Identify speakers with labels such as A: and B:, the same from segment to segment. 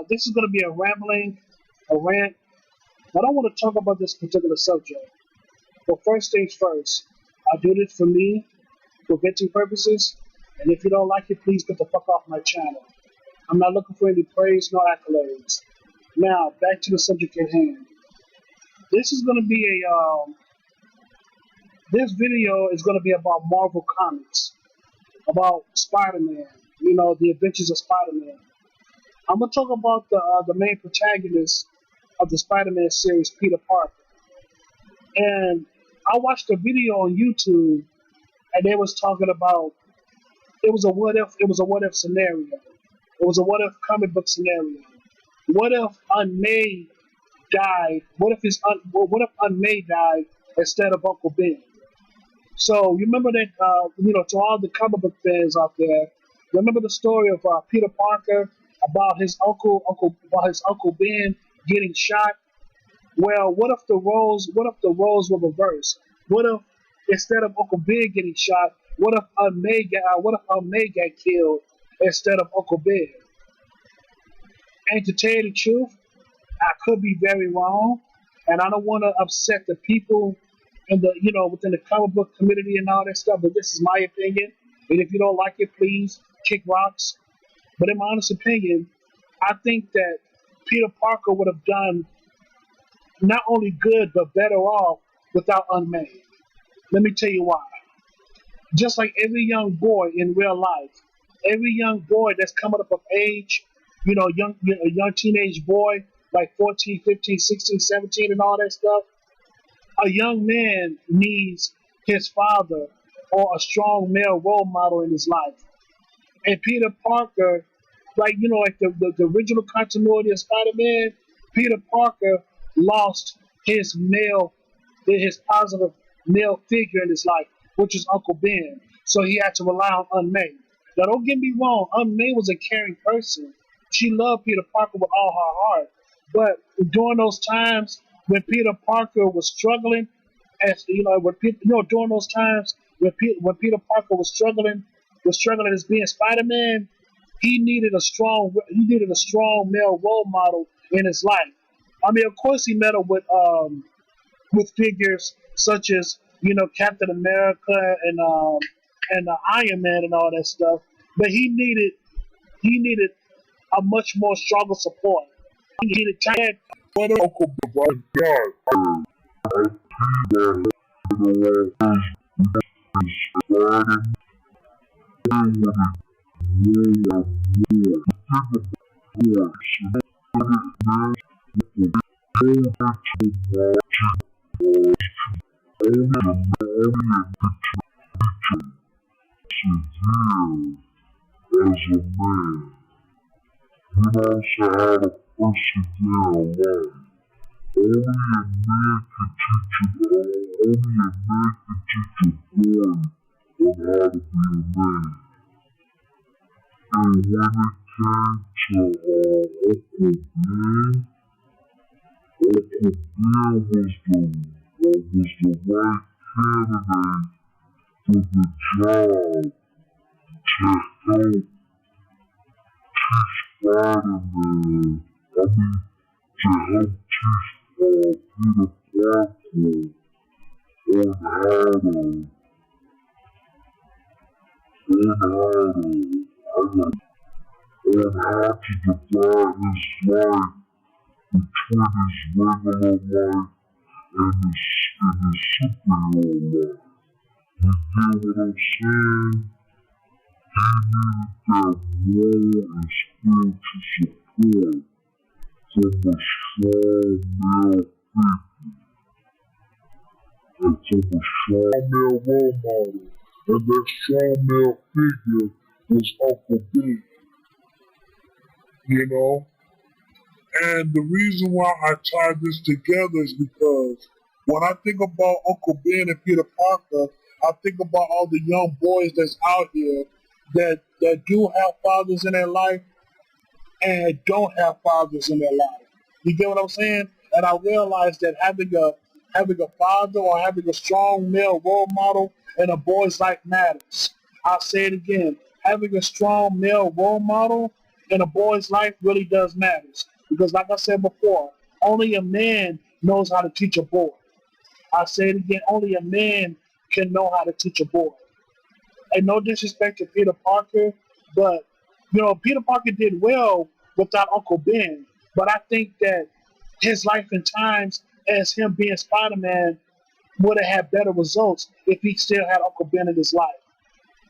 A: This is going to be a rant. I don't want to talk about this particular subject. But first things first, I do this for me, for venting purposes. And if you don't like it, please get the fuck off my channel. I'm not looking for any praise, no accolades. Now, back to the subject at hand. This is going to be this video is going to be about Marvel Comics, about Spider-Man, the adventures of Spider-Man. I'm going to talk about the main protagonist of the Spider-Man series, Peter Parker. And I watched a video on YouTube, and they was talking about it was a what if scenario. It was a what if comic book scenario. What if Unmade died? What if Unmade died instead of Uncle Ben? So you remember that to all the comic book fans out there, remember the story of Peter Parker about his uncle Ben getting shot? Well, what if the roles were reversed? What if instead of Uncle Ben getting shot, what if Unmade got killed instead of Uncle Ben? And to tell you the truth, I could be very wrong, and I don't want to upset the people in the within the comic book community and all that stuff. But this is my opinion, and if you don't like it, please kick rocks. But in my honest opinion, I think that Peter Parker would have done not only good but better off without Unmade. Let me tell you why. Just like every young boy in real life, every young boy that's coming up of age, a young teenage boy like 14, 15, 16, 17 and all that stuff, a young man needs his father or a strong male role model in his life. And Peter Parker, like the original continuity of Spider-Man, Peter Parker lost his positive male figure in his life, which is Uncle Ben. So he had to rely on Unmade. Now don't get me wrong, Unmade was a caring person. She loved Peter Parker with all her heart. But during those times when Peter Parker was struggling, during those times when Peter Parker was struggling as being Spider-Man, he needed a strong male role model in his life. I mean, of course, he met up with figures such as Captain America and Iron Man and all that stuff, but he needed a much more stronger support. He needed time. What Uncle as a man, you also how to persevere alone. Only a man can teach you on how to be a man. And when it came to Uncle Ben, Uncle Ben was the right candidate for the job to help teach Spider-Man. To help teach Peter Parker on how to divide his life between his regular life and his superhero life. You get what I'm saying? He needed that moral and spiritual support from a strong male figure and from a strong male role model. And that strong male figure was Uncle Ben. And the reason why I tied this together is because when I think about Uncle Ben and Peter Parker, I think about all the young boys that's out here that do have fathers in their life and don't have fathers in their life. You get what I'm saying? And I realized that having a father or having a strong male role model in a boy's life matters. I'll say it again. Having a strong male role model in a boy's life really does matters. Because like I said before, only a man knows how to teach a boy. I say it again, only a man can know how to teach a boy. And no disrespect to Peter Parker, but Peter Parker did well without Uncle Ben. But I think that his life and times as him being Spider-Man would have had better results if he still had Uncle Ben in his life.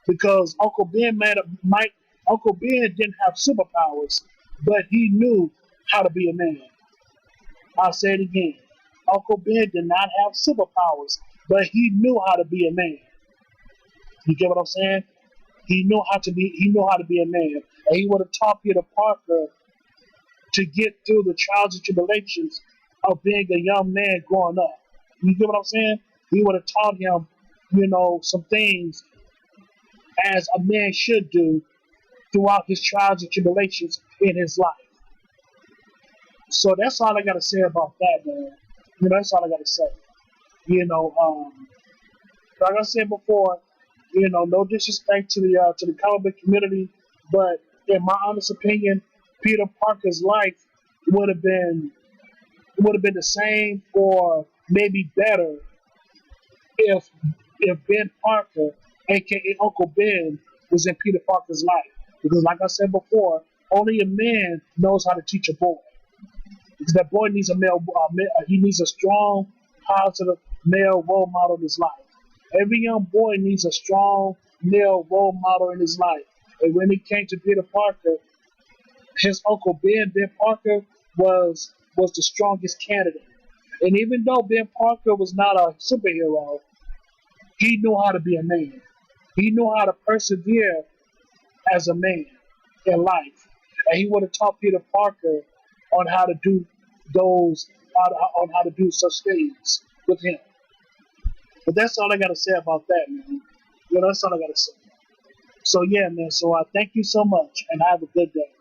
A: Because Uncle Ben didn't have superpowers, but he knew how to be a man. I'll say it again. Uncle Ben did not have superpowers, but he knew how to be a man. You get what I'm saying? He knew how to be a man. And he would have taught Peter Parker to get through the trials and tribulations of being a young man growing up. You get what I'm saying? He would have taught him, some things as a man should do throughout his trials and tribulations in his life. So that's all I gotta say about that, man. That's all I gotta say. You know, um, like I said before, no disrespect to the comic book community, but in my honest opinion, Peter Parker's life would have been the same or maybe better if Ben Parker, aka Uncle Ben, was in Peter Parker's life. Because like I said before, only a man knows how to teach a boy. Because that boy needs he needs a strong, positive male role model in his life. Every young boy needs a strong male role model in his life. And when it came to Peter Parker, his uncle Ben Parker, was the strongest candidate. And even though Ben Parker was not a superhero, he knew how to be a man. He knew how to persevere as a man in life. And he would have taught Peter Parker on how to do on how to do such things with him. But that's all I got to say about that, man. That's all I got to say. So yeah, man. So I thank you so much, and have a good day.